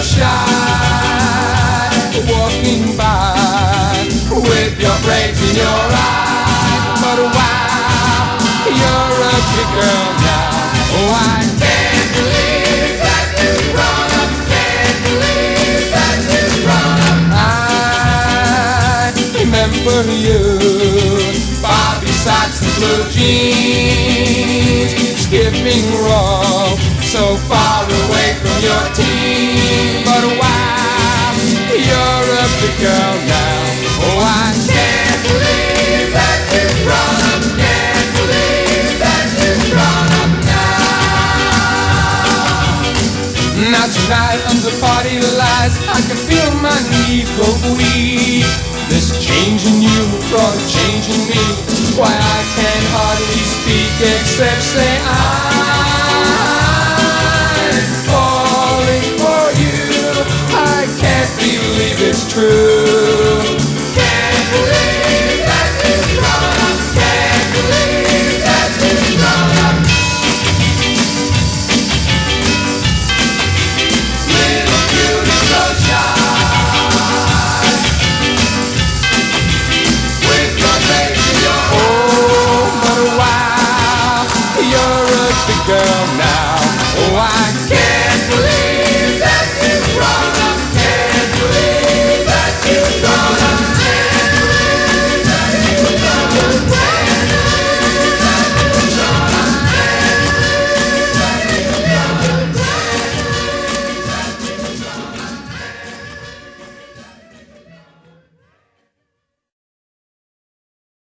shy, walking by with your brains in your eyes. But wow, you're a big girl now. Oh, I can't believe that you've grown up. Can't believe that you've grown up. I remember you, Bobby socks and blue jeans, skipping rope so far away from your team. But wow, you're a big girl now. Oh, I can't believe that you've grown up. Can't believe that you've grown up now. Now tonight under party lights, I can feel my knees go weak. This change in you brought a change in me. Why I can't hardly speak except say I'm falling for you. I can't believe it's true.